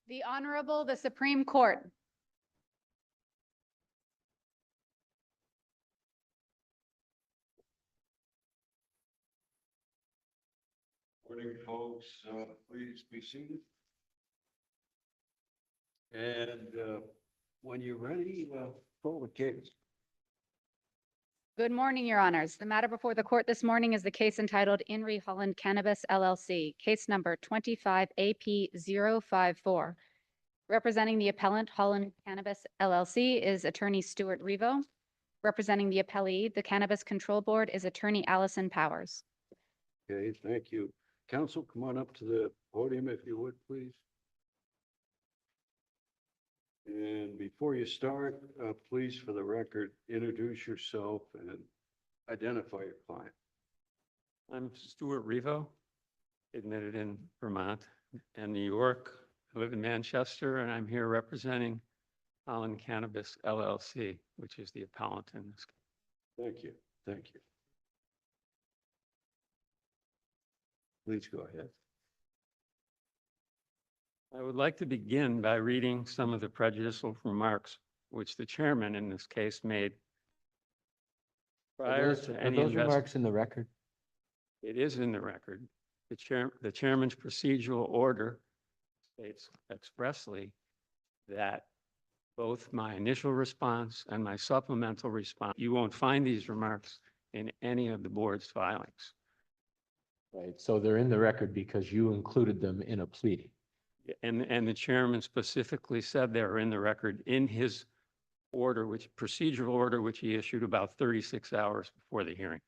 The Honorable, the Supreme Court. Morning, folks. Please be seated. And when you're ready, call the case. Good morning, Your Honors. The matter before the court this morning is the case entitled In Re Holland Cannabis LLC, case number 25 AP 054. Representing the appellant, Holland Cannabis LLC, is Attorney Stuart Revo. Representing the appellee, the Cannabis Control Board, is Attorney Allison Powers. Okay, thank you. Counsel, come on up to the podium if you would, please. And before you start, please, for the record, introduce yourself and identify your client. I'm Stuart Revo, admitted in Vermont and New York. I live in Manchester, and I'm here representing Holland Cannabis LLC, which is the appellant in this case. Thank you. Thank you. Please go ahead. I would like to begin by reading some of the prejudicial remarks which the chairman in this case made prior to any Are those remarks in the record? It is in the record. The chairman's procedural order states expressly that both my initial response and my supplemental response, you won't find these remarks in any of the board's filings. Right, so they're in the record because you included them in a pleading. And the chairman specifically said they are in the record in his order, procedural order, which he issued about 36 hours before the hearing.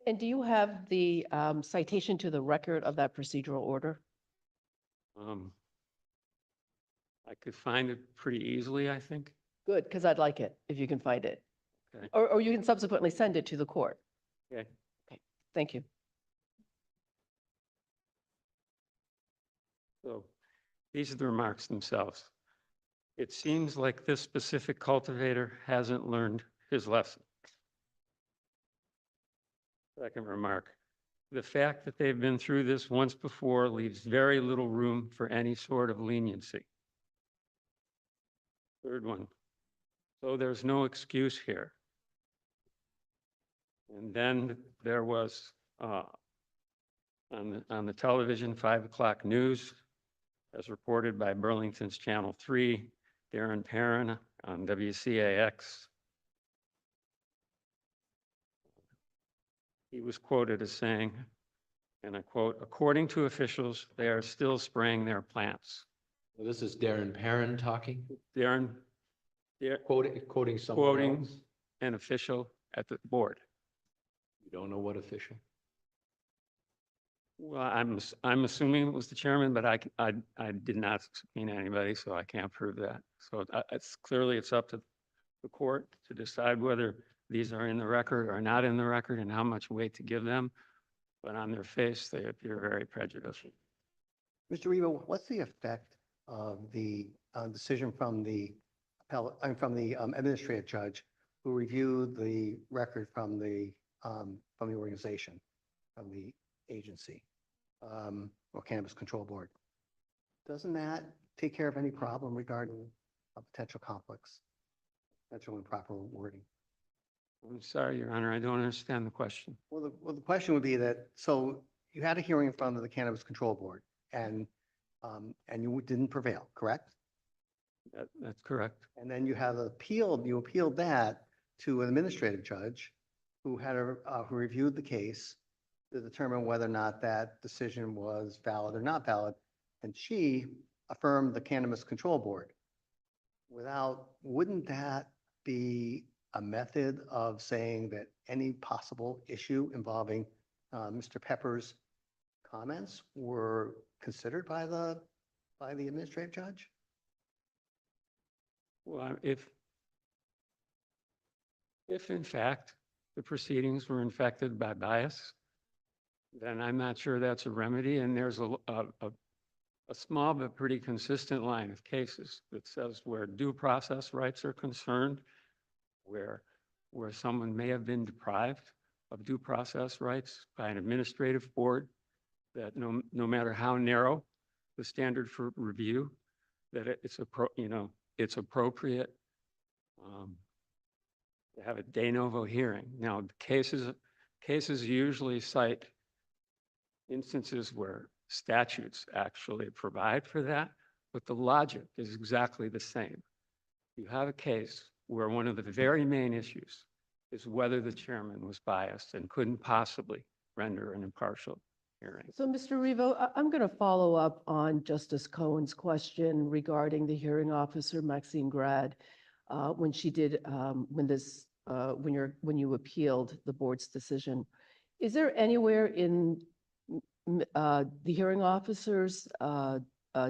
And do you have the citation to the record of that procedural order? I could find it pretty easily, I think. Good, because I'd like it, if you can find it. Okay. Or you can subsequently send it to the court. Okay. Okay, thank you. So these are the remarks themselves. It seems like this specific cultivator hasn't learned his lesson. Second remark, the fact that they've been through this once before leaves very little room for any sort of leniency. Third one, so there's no excuse here. And then there was on the television 5 o'clock news, as reported by Burlington's Channel 3, Darren Perrin on WCAX. He was quoted as saying, and I quote, "According to officials, they are still spraying their plants." Well, this is Darren Perrin talking, Darren quoting someone quoting else. an official at the board. You don't know what official? Well, I'm assuming it was the chairman, but I did not subpoena anybody, so I can't prove that. So it's up to the court to decide whether these are in the record or not in the record and how much weight to give them. But on their face, they appear very prejudicial. Mr. Revo, what's the effect of the decision from the administrative judge who reviewed the record from the organization, from the agency, or Cannabis Control Board? Doesn't that take care of any problem regarding potential conflicts, potential improper wording? I'm sorry, Your Honor, I don't understand the question. Well, the question would be that, so you had a hearing in front of the Cannabis Control Board and you didn't prevail, correct? That's correct. And then you appealed that to an administrative judge who who reviewed the case to determine whether or not that decision was valid or not valid. And she affirmed the Cannabis Control Board. Wouldn't that be a method of saying that any possible issue involving Mr. Pepper's comments were considered by the administrative judge? Well, if in fact the proceedings were infected by bias, then I'm not sure that's a remedy. And there's a small but pretty consistent line of cases that says where due process rights are concerned, where someone may have been deprived of due process rights by an administrative board, that no matter how narrow the standard for review, that it's appropriate to have a de novo hearing. Now, the cases usually cite instances where statutes actually provide for that, but the logic is exactly the same. You have a case where one of the very main issues is whether the chairman was biased and couldn't possibly render an impartial hearing. So, Mr. Revo, I'm going to follow up on Justice Cohen's question regarding the hearing officer, Maxine Grad, when she did, when you appealed the board's decision. Is there anywhere in the hearing officer's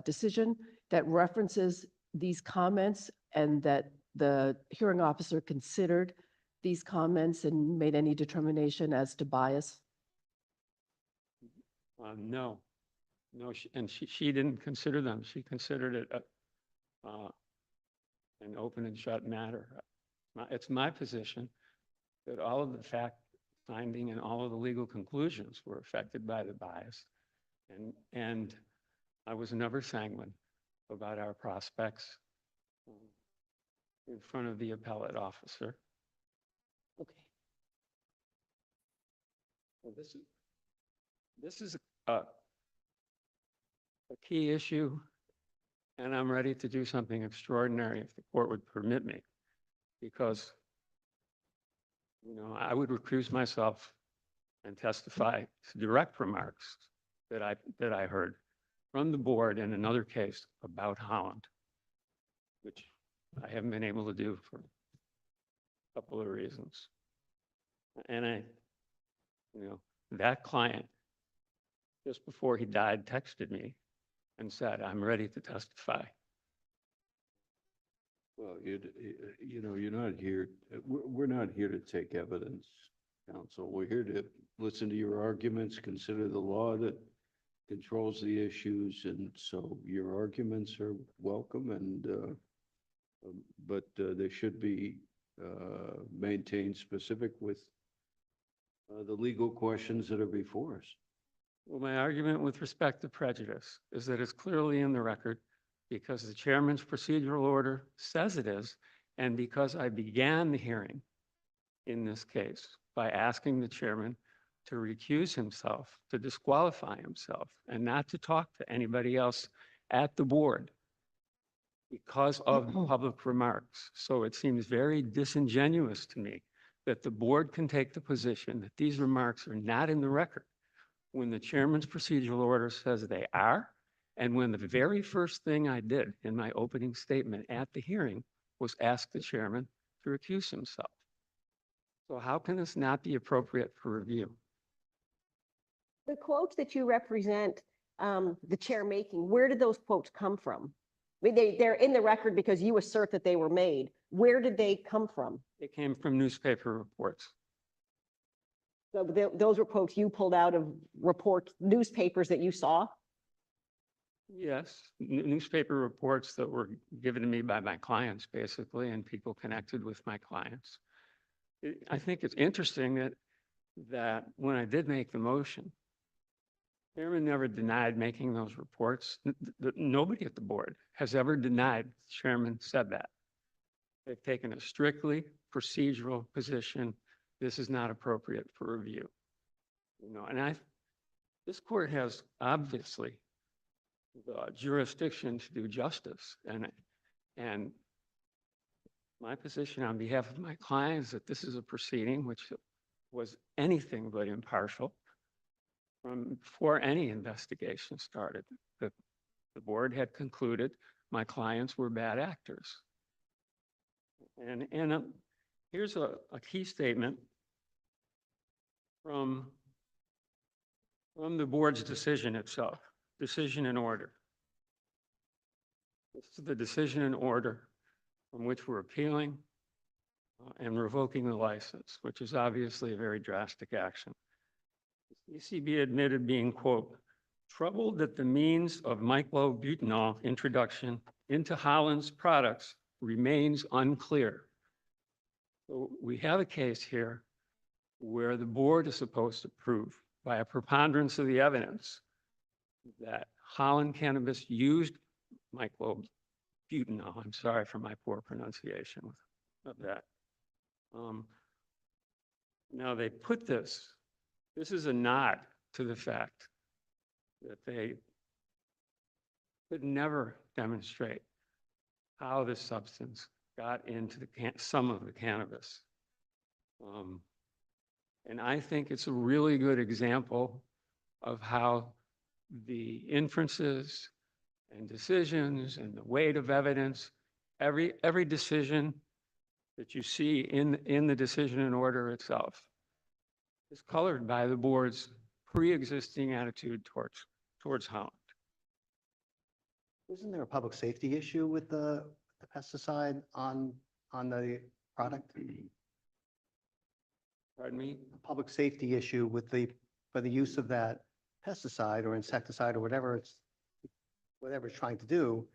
decision that references these comments and that the hearing officer considered these comments and made any determination as to bias? No, she didn't consider them. She considered it an open and shut matter. It's my position that all of the fact finding and all of the legal conclusions were affected by the bias. And I was never sanguine about our prospects in front of the appellate officer. Okay. Well, this is a key issue, and I'm ready to do something extraordinary if the court would permit me, because, I would recuse myself and testify to direct remarks that I heard from the board in another case about Holland, which I haven't been able to do for a couple of reasons. And that client, just before he died, texted me and said, "I'm ready to testify." Well, you're not here, we're not here to take evidence, counsel. We're here to listen to your arguments, consider the law that controls the issues, and so your arguments are welcome, and but they should be maintained specific with the legal questions that are before us. Well, my argument with respect to prejudice is that it's clearly in the record because the chairman's procedural order says it is, and because I began the hearing in this case by asking the chairman to recuse himself, to disqualify himself, and not to talk to anybody else at the board because of the public remarks. So it seems very disingenuous to me that the board can take the position that these remarks are not in the record when the chairman's procedural order says they are, and when the very first thing I did in my opening statement at the hearing was ask the chairman to recuse himself. So how can this not be appropriate for review? The quotes that you represent the chair making, where did those quotes come from? I mean, they're in the record because you assert that they were made. Where did they come from? It came from newspaper reports. So those were quotes you pulled out of newspapers that you saw? Yes, newspaper reports that were given to me by my clients, basically, and people connected with my clients. I think it's interesting that when I did make the motion, chairman never denied making those reports. Nobody at the board has ever denied the chairman said that. They've taken a strictly procedural position. This is not appropriate for review. And this court has obviously the jurisdiction to do justice. And my position on behalf of my clients is that this is a proceeding which was anything but impartial from before any investigation started. The board had concluded my clients were bad actors. And here's a key statement from the board's decision itself, decision and order. This is the decision and order from which we're appealing and revoking the license, which is obviously a very drastic action. The ECB admitted being, quote, troubled that the means of myclobutanol introduction into Holland's products remains unclear. So we have a case here where the board is supposed to prove by a preponderance of the evidence that Holland Cannabis used myclobutanol. I'm sorry for my poor pronunciation of that. Now they put this is a nod to the fact that they could never demonstrate how this substance got into some of the cannabis. And I think it's a really good example of how the inferences and decisions and the weight of evidence, every decision that you see in the decision and order itself is colored by the board's pre-existing attitude towards Holland. Isn't there a public safety issue with the pesticide on the product? Pardon me? A public safety issue with by the use of that pesticide or insecticide or whatever it's trying to do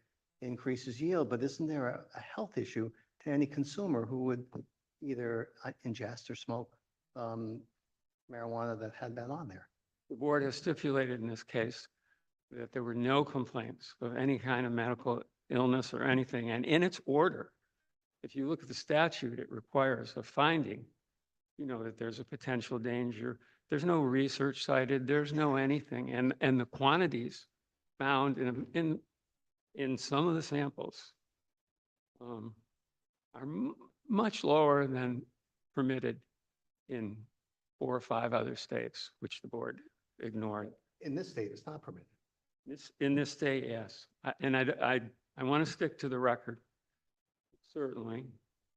increases yield, but isn't there a health issue to any consumer who would either ingest or smoke marijuana that had been on there? The board has stipulated in this case that there were no complaints of any kind of medical illness or anything. And in its order, if you look at the statute, it requires a finding, that there's a potential danger. There's no research cited. There's no anything. And the quantities found in some of the samples are much lower than permitted in 4 or 5 other states, which the board ignored. In this state, it's not permitted. In this state, yes. And I want to stick to the record. Certainly,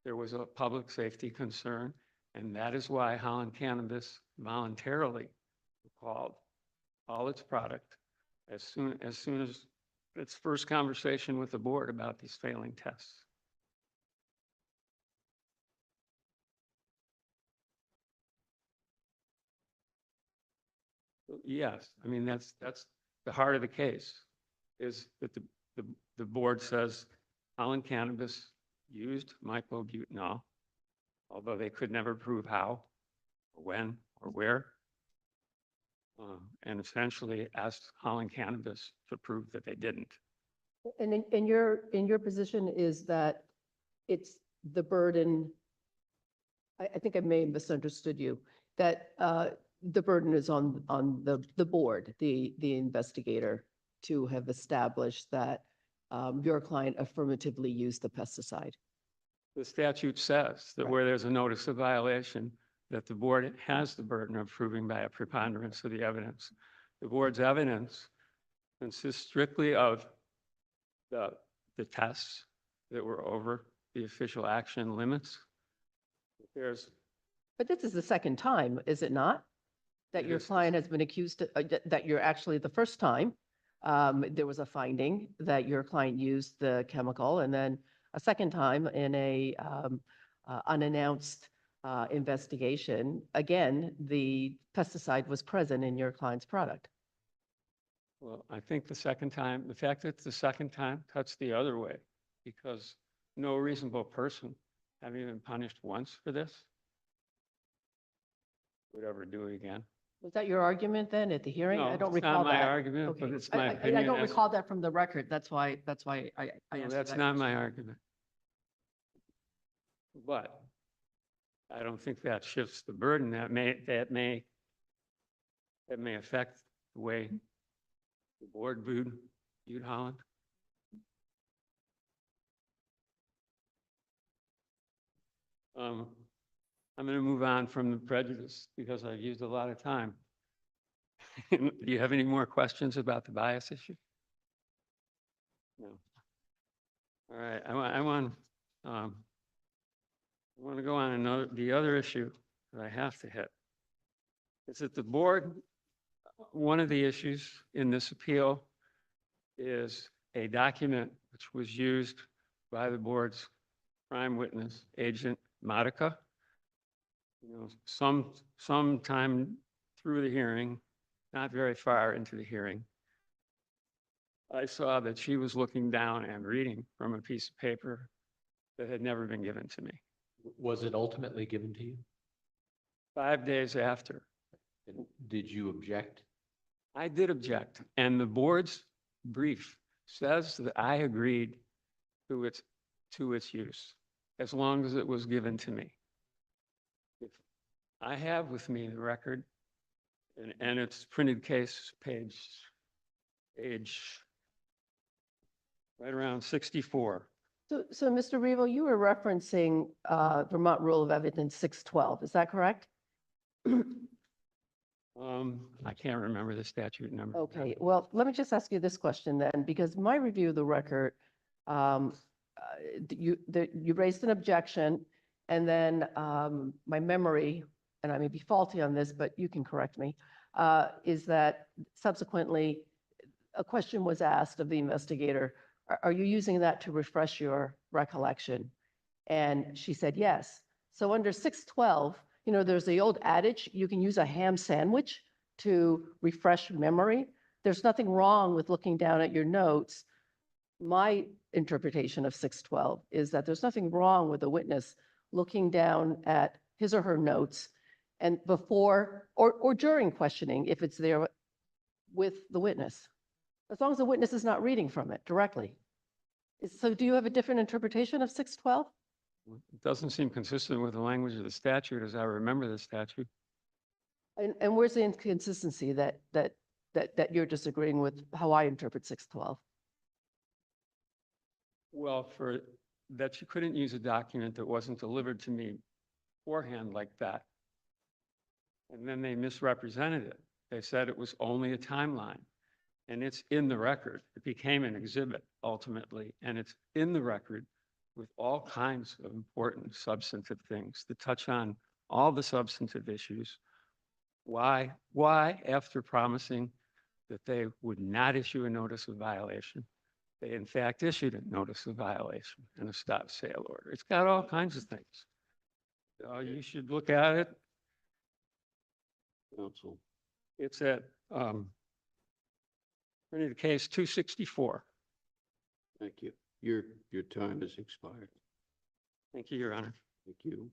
there was a public safety concern, and that is why Holland Cannabis voluntarily recalled all its product as soon as its first conversation with the board about these failing tests. Yes, I mean, that's the heart of the case, is that the board says Holland Cannabis used myclobutanol, although they could never prove how, or when, or where, and essentially asked Holland Cannabis to prove that they didn't. And in your position is that it's the burden, I think I may have misunderstood you, that the burden is on the board, the investigator, to have established that your client affirmatively used the pesticide. The statute says that where there's a notice of violation, that the board has the burden of proving by a preponderance of the evidence. The board's evidence consists strictly of the tests that were over the official action limits. But this is the second time, is it not? That It your is. client has been accused, that you're actually the first time, there was a finding that your client used the chemical, and then a second time in a unannounced investigation, again, the pesticide was present in your client's product. Well, I think the fact that it's the second time cuts the other way, because no reasonable person, having been punished once for this, would ever do it again. Was that your argument then at the hearing? I No, don't it's recall not my that. argument, Okay. but it's my I opinion. don't as- recall that from the record. That's why I No, asked you that's that not question. my argument. But I don't think that shifts the burden. That may affect the way the board viewed Holland. I'm going to move on from the prejudice because I've used a lot of time. Do you have any more questions about the bias issue? No. All right, I want to go on the other issue that I have to hit. Is that the board, one of the issues in this appeal is a document which was used by the board's prime witness, Agent Modica. Sometime through the hearing, not very far into the hearing, I saw that she was looking down and reading from a piece of paper that had never been given to me. Was it ultimately given to you? 5 days after, And did you object? I did object, and the board's brief says that I agreed to its use, as long as it was given to me. If I have with me the record, and it's printed case page right around 64. So Mr. Revo, you were referencing Vermont Rule of Evidence 612, is that correct? I can't remember the statute number. Okay, well, let me just ask you this question then, because my review of the record, you raised an objection, and then my memory, and I may be faulty on this, but you can correct me, is that subsequently a question was asked of the investigator, are you using that to refresh your recollection? And she said yes. So under 612, there's the old adage, you can use a ham sandwich to refresh memory. There's nothing wrong with looking down at your notes. My interpretation of 612 is that there's nothing wrong with a witness looking down at his or her notes and before or during questioning, if it's there with the witness, as long as the witness is not reading from it directly. So do you have a different interpretation of 612? It doesn't seem consistent with the language of the statute as I remember the statute. And where's the inconsistency that you're disagreeing with how I interpret 612? Well, for that you couldn't use a document that wasn't delivered to me beforehand like that. And then they misrepresented it. They said it was only a timeline. And it's in the record. It became an exhibit ultimately, and it's in the record with all kinds of important substantive things that touch on all the substantive issues. Why, after promising that they would not issue a notice of violation, they in fact issued a notice of violation and a stop sale order. It's got all kinds of things. You should look at it. Counsel. It's at printed case 264. Thank you. Your time has expired. Thank you, Your Honor. Thank you.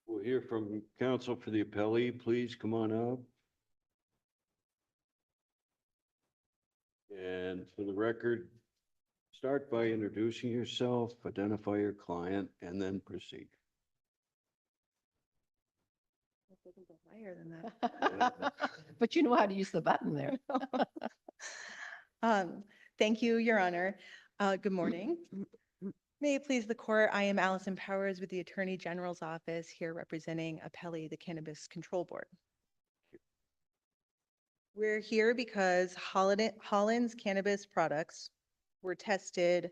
We'll hear from counsel for the appellee. Please come on up. And for the record, start by introducing yourself, identify your client, and then proceed. Higher than that. But you know how to use the button there. Thank you, Your Honor. Good morning. May it please the court, I am Allison Powers with the Attorney General's Office here representing appellee, the Cannabis Control Board. We're here because Holland's cannabis products were tested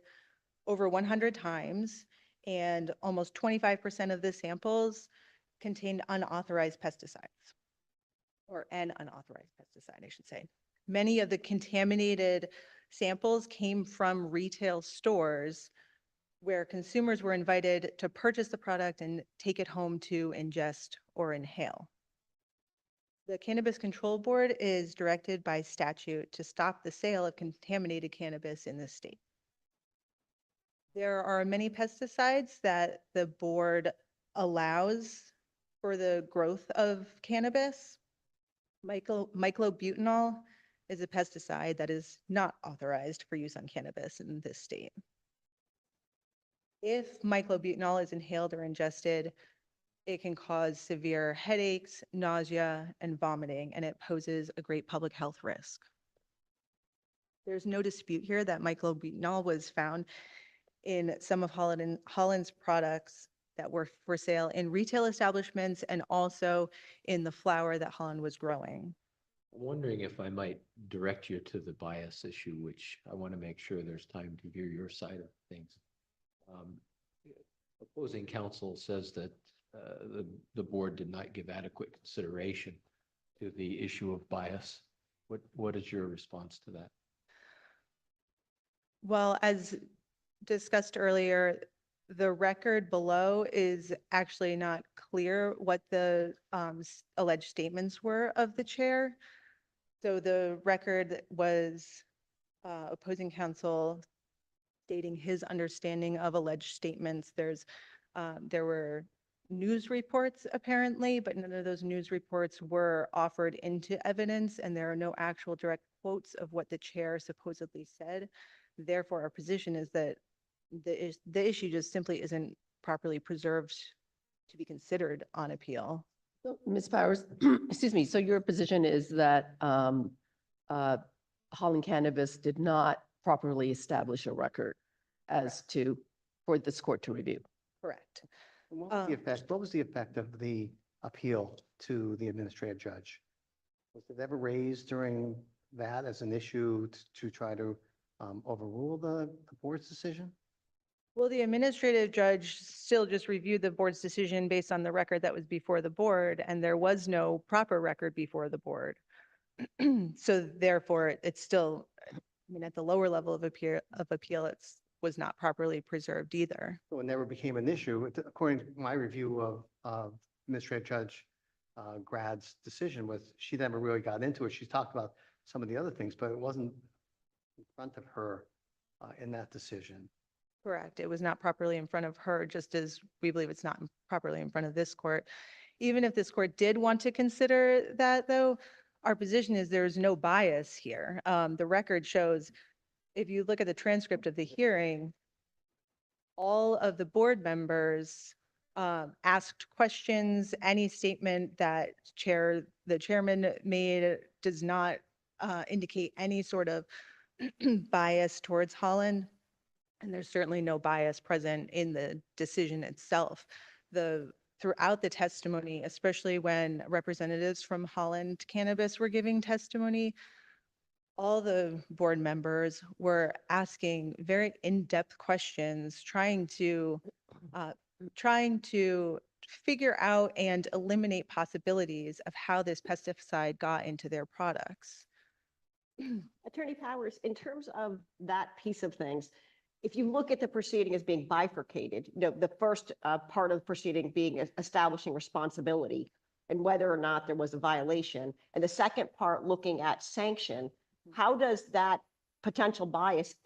over 100 times, and almost 25% of the samples contained unauthorized pesticides, or an unauthorized pesticide, I should say. Many of the contaminated samples came from retail stores where consumers were invited to purchase the product and take it home to ingest or inhale. The Cannabis Control Board is directed by statute to stop the sale of contaminated cannabis in this state. There are many pesticides that the board allows for the growth of cannabis. Myclobutanol is a pesticide that is not authorized for use on cannabis in this state. If myclobutanol is inhaled or ingested, it can cause severe headaches, nausea, and vomiting, and it poses a great public health risk. There's no dispute here that myclobutanol was found in some of Holland's products that were for sale in retail establishments and also in the flower that Holland was growing. I'm wondering if I might direct you to the bias issue, which I want to make sure there's time to hear your side of things. Opposing counsel says that the board did not give adequate consideration to the issue of bias. What is your response to that? Well, as discussed earlier, the record below is actually not clear what the alleged statements were of the chair. So the record was opposing counsel stating his understanding of alleged statements. There were news reports apparently, but none of those news reports were offered into evidence, and there are no actual direct quotes of what the chair supposedly said. Therefore, our position is that the issue just simply isn't properly preserved to be considered on appeal. So, Ms. Powers, excuse me, so your position is that Holland Cannabis did not properly establish a record as to, for this court to review? Correct. What was the effect, what was the effect of the appeal to the administrative judge? Was it ever raised during that as an issue to try to overrule the board's decision? Well, the administrative judge still just reviewed the board's decision based on the record that was before the board, and there was no proper record before the board. So therefore, it's still, I mean, at the lower level of appeal, was not properly preserved either. So it never became an issue. According to my review of Administrative Judge Grad's decision was, she never really got into it. She talked about some of the other things, but it wasn't in front of her in that decision. Correct. It was not properly in front of her, just as we believe it's not properly in front of this court. Even if this court did want to consider that, though, our position is there is no bias here. The record shows, if you look at the transcript of the hearing, all of the board members asked questions. Any statement that the chairman made does not indicate any sort of bias towards Holland. And there's certainly no bias present in the decision itself. Throughout the testimony, especially when representatives from Holland Cannabis were giving testimony, all the board members were asking very in-depth questions, trying to figure out and eliminate possibilities of how this pesticide got into their products. Attorney Powers, in terms of that piece of things, if you look at the proceeding as being bifurcated, the first part of the proceeding being establishing responsibility and whether or not there was a violation, and the second part looking at sanction, how does that potential bias,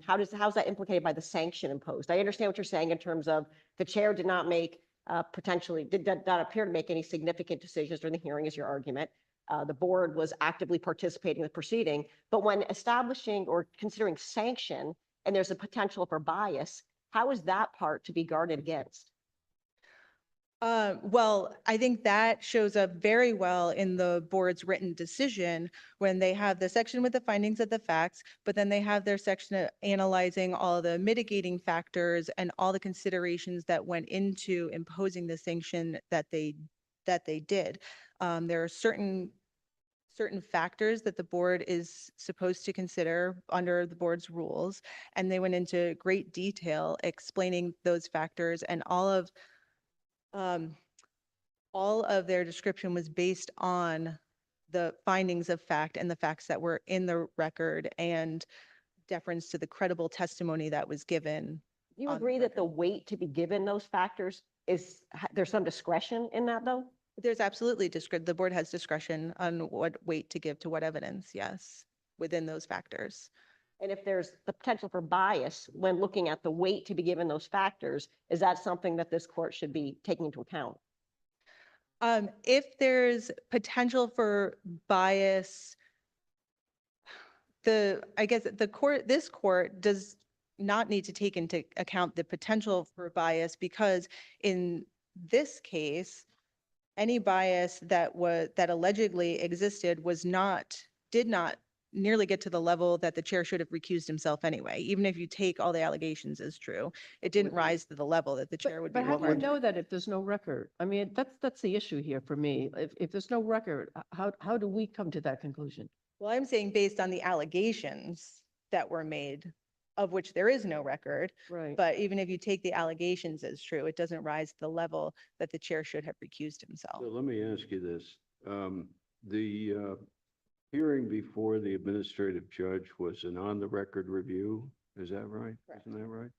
how's that implicated by the sanction imposed? I understand what you're saying in terms of the chair did not make did not appear to make any significant decisions during the hearing, is your argument. The board was actively participating in the proceeding, but when establishing or considering sanction, and there's a potential for bias, how is that part to be guarded against? Well, I think that shows up very well in the board's written decision when they have the section with the findings of the facts, but then they have their section analyzing all the mitigating factors and all the considerations that went into imposing the sanction that they did. There are certain factors that the board is supposed to consider under the board's rules, and they went into great detail explaining those factors, and all of their description was based on the findings of fact and the facts that were in the record and deference to the credible testimony that was given. Do you on the agree that the record. weight to be given those factors there's some discretion in that though? There's absolutely the board has discretion on what weight to give to what evidence, yes, within those factors. And if there's the potential for bias when looking at the weight to be given those factors, is that something that this court should be taking into account? If there's potential for bias, this court does not need to take into account the potential for bias, because in this case, any bias that allegedly existed did not nearly get to the level that the chair should have recused himself anyway. Even if you take all the allegations as true, it didn't rise to the level that the chair would be But how do you required. know that if there's no record? I mean, that's the issue here for me. If there's no record, how do we come to that conclusion? Well, I'm saying based on the allegations that were made, of which there is no record, Right. but even if you take the allegations as true, it doesn't rise to the level that the chair should have recused himself. So let me ask you this. The hearing before the administrative judge was an on-the-record review, is that right? Correct. Isn't that right?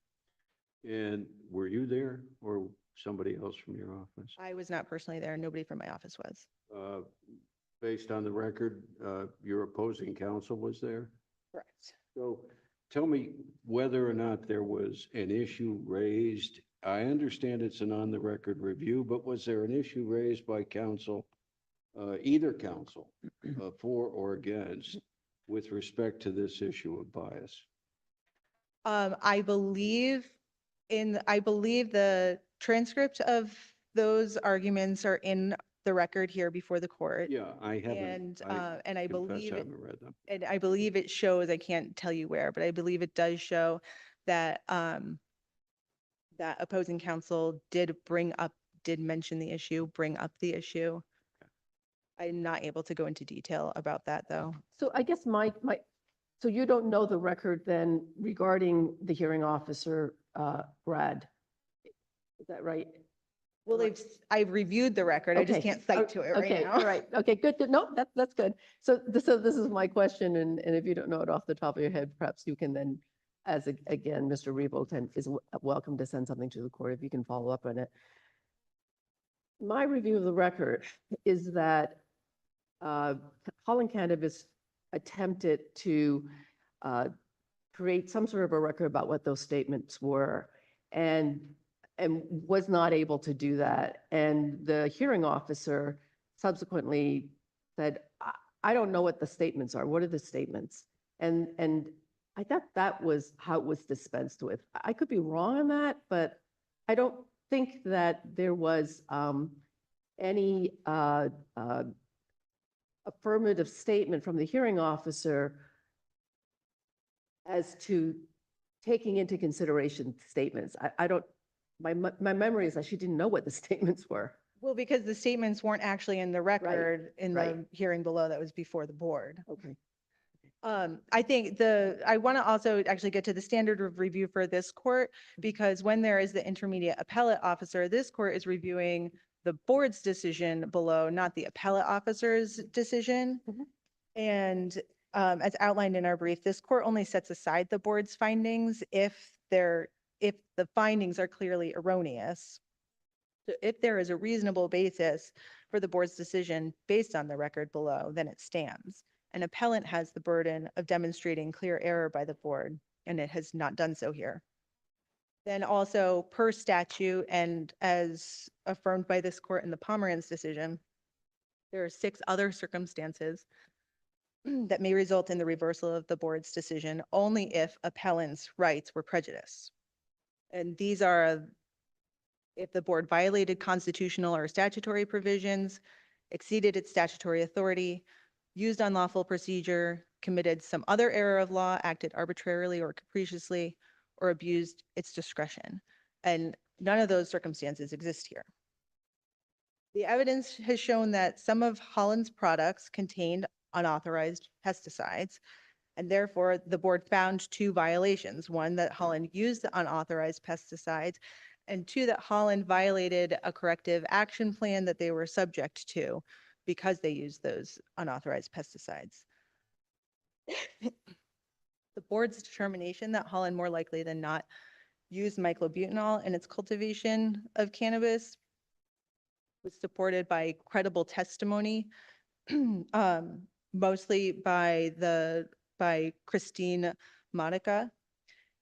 And were you there or somebody else from your office? I was not personally there. Nobody from my office was. Based on the record, your opposing counsel was there? Correct. So tell me whether or not there was an issue raised. I understand it's an on-the-record review, but was there an issue raised by counsel, either counsel, for or against with respect to this issue of bias? I believe I believe the transcript of those arguments are in the record here before the court. Yeah, I haven't. And I confess believe I it, haven't read them. and I believe it shows, I can't tell you where, but I believe it does show that, that opposing counsel did mention the issue, bring up the issue. I'm not able to go into detail about that, though. So I guess so you don't know the record then regarding the hearing officer, Brad? Is that right? Well, I've reviewed the record. I just Okay. can't cite to it right Okay, now. all right. Okay, good. No, that's good. So this is my question, and if you don't know it off the top of your head, perhaps you can then, again, Mr. Rebolton is welcome to send something to the court if you can follow up on it. My review of the record is that Holland Cannabis attempted to create some sort of a record about what those statements were, and was not able to do that. And the hearing officer subsequently said, I don't know what the statements are. What are the statements? And I thought that was how it was dispensed with. I could be wrong on that, but I don't think that there was any affirmative statement from the hearing officer as to taking into consideration statements. I don't, my memory is that she didn't know what the statements were. Well, because the statements weren't actually in the record in the right. hearing below that was before the board. Okay. I think I want to also actually get to the standard of review for this court, because when there is the intermediate appellate officer, this court is reviewing the board's decision below, not the appellate officer's decision. Mhm. And as outlined in our brief, this court only sets aside the board's findings if the findings are clearly erroneous. So if there is a reasonable basis for the board's decision based on the record below, then it stands. An appellant has the burden of demonstrating clear error by the board, and it has not done so here. Then also per statute, and as affirmed by this court in the Pomeranz decision, there are 6 other circumstances that may result in the reversal of the board's decision only if appellant's rights were prejudiced. And these are if the board violated constitutional or statutory provisions, exceeded its statutory authority, used unlawful procedure, committed some other error of law, acted arbitrarily or capriciously, or abused its discretion. And none of those circumstances exist here. The evidence has shown that some of Holland's products contained unauthorized pesticides, and therefore the board found 2 violations. One, that Holland used the unauthorized pesticides, and 2, that Holland violated a corrective action plan that they were subject to because they used those unauthorized pesticides. The board's determination that Holland more likely than not used myclobutanol in its cultivation of cannabis was supported by credible testimony, mostly by Christine Monica,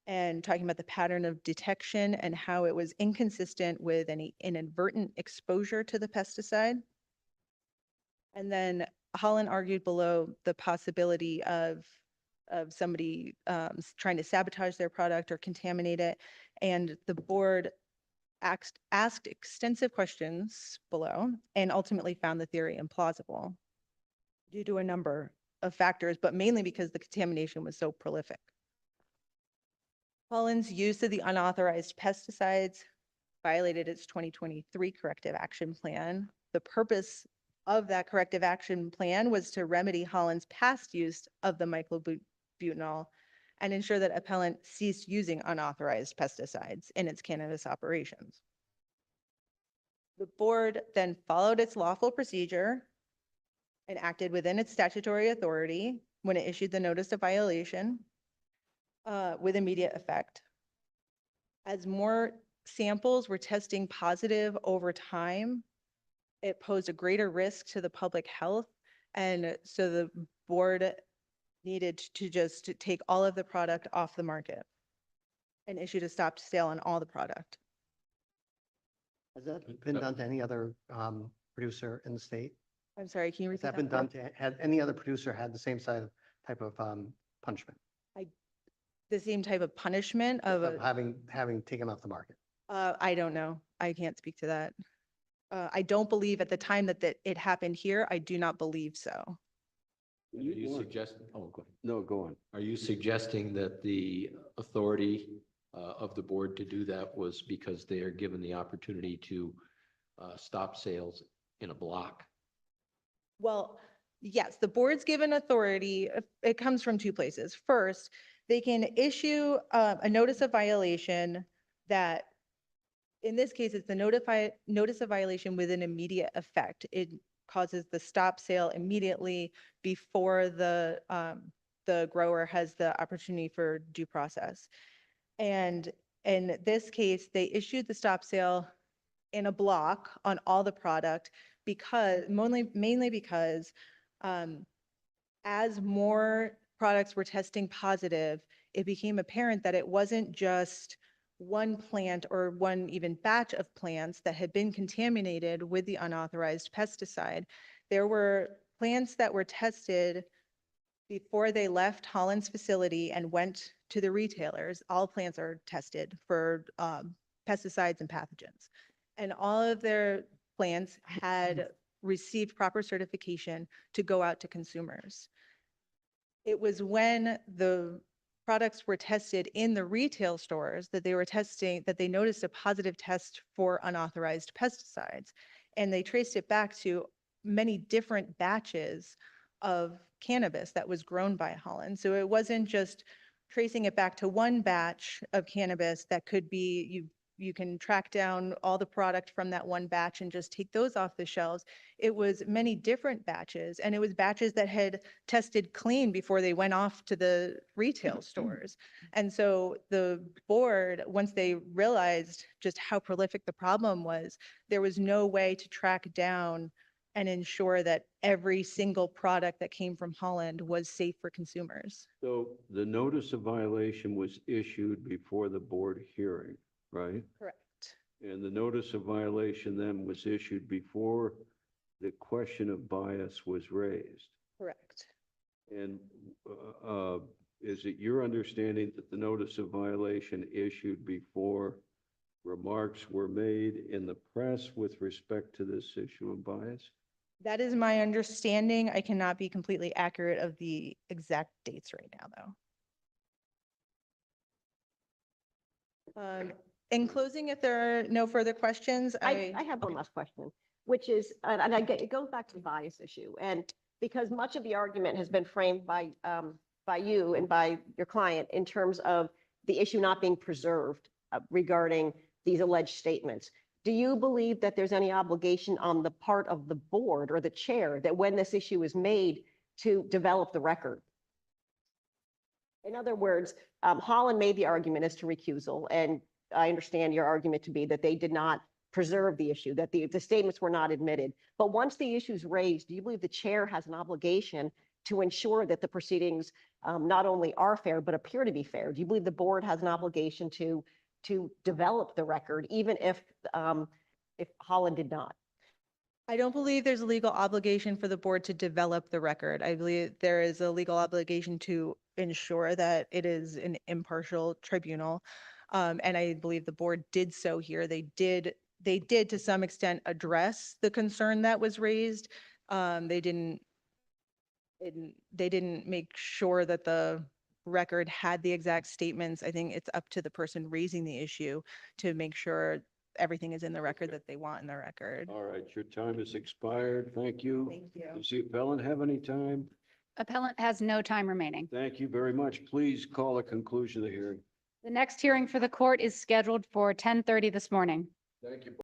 and talking about the pattern of detection and how it was inconsistent with any inadvertent exposure to the pesticide. And then Holland argued below the possibility of somebody trying to sabotage their product or contaminate it. And the board asked extensive questions below and ultimately found the theory implausible due to a number of factors, but mainly because the contamination was so prolific. Holland's use of the unauthorized pesticides violated its 2023 corrective action plan. The purpose of that corrective action plan was to remedy Holland's past use of the myclobutanol and ensure that appellant ceased using unauthorized pesticides in its cannabis operations. The board then followed its lawful procedure and acted within its statutory authority when it issued the notice of violation with immediate effect. As more samples were testing positive over time, it posed a greater risk to the public health. And so the board needed to just take all of the product off the market and issued a stop sale on all the product. Has that been done to any other producer in the state? I'm sorry, can you Has repeat that been that? done to, had any other producer had the same side of type of punishment The same type of punishment of of a, having taken off the market? I don't know. I can't speak to that. I don't believe at the time that it happened here, I do not believe so. Are you suggesting, oh, go ahead. No, go on. Are you suggesting that the authority of the board to do that was because they are given the opportunity to stop sales in a block? Well, yes, the board's given authority. It comes from two places. First, they can issue a notice of violation that, in this case, it's the notice of violation with an immediate effect. It causes the stop sale immediately before the grower has the opportunity for due process. And in this case, they issued the stop sale in a block on all the product because, mainly because as more products were testing positive, it became apparent that it wasn't just one plant or one even batch of plants that had been contaminated with the unauthorized pesticide. There were plants that were tested before they left Holland's facility and went to the retailers. All plants are tested for pesticides and pathogens. And all of their plants had received proper certification to go out to consumers. It was when the products were tested in the retail stores that they noticed a positive test for unauthorized pesticides. And they traced it back to many different batches of cannabis that was grown by Holland. So it wasn't just tracing it back to one batch of cannabis that could be, you can track down all the product from that one batch and just take those off the shelves. It was many different batches, and it was batches that had tested clean before they went off to the retail stores. And so the board, once they realized just how prolific the problem was, there was no way to track down and ensure that every single product that came from Holland was safe for consumers. So the notice of violation was issued before the board hearing, right? Correct. And the notice of violation then was issued before the question of bias was raised. Correct. And is it your understanding that the notice of violation issued before remarks were made in the press with respect to this issue of bias? That is my understanding. I cannot be completely accurate of the exact dates right now, though. In closing, if there are no further questions, I have one last question, which is, it goes back to the bias issue. And because much of the argument has been framed by you and by your client in terms of the issue not being preserved regarding these alleged statements. Do you believe that there's any obligation on the part of the board or the chair that when this issue is made to develop the record? In other words, Holland made the argument as to recusal, and I understand your argument to be that they did not preserve the issue, that the statements were not admitted. But once the issue is raised, do you believe the chair has an obligation to ensure that the proceedings not only are fair, but appear to be fair? Do you believe the board has an obligation to develop the record, even if Holland did not? I don't believe there's a legal obligation for the board to develop the record. I believe there is a legal obligation to ensure that it is an impartial tribunal. And I believe the board did so here. They did to some extent address the concern that was raised. They didn't make sure that the record had the exact statements. I think it's up to the person raising the issue to make sure everything is in the record that they want in the record. All right, your time has expired. Thank you. Thank you. Does the appellant have any time? Appellant has no time remaining. Thank you very much. Please call a conclusion of the hearing. The next hearing for the court is scheduled for 10:30 this morning. Thank you.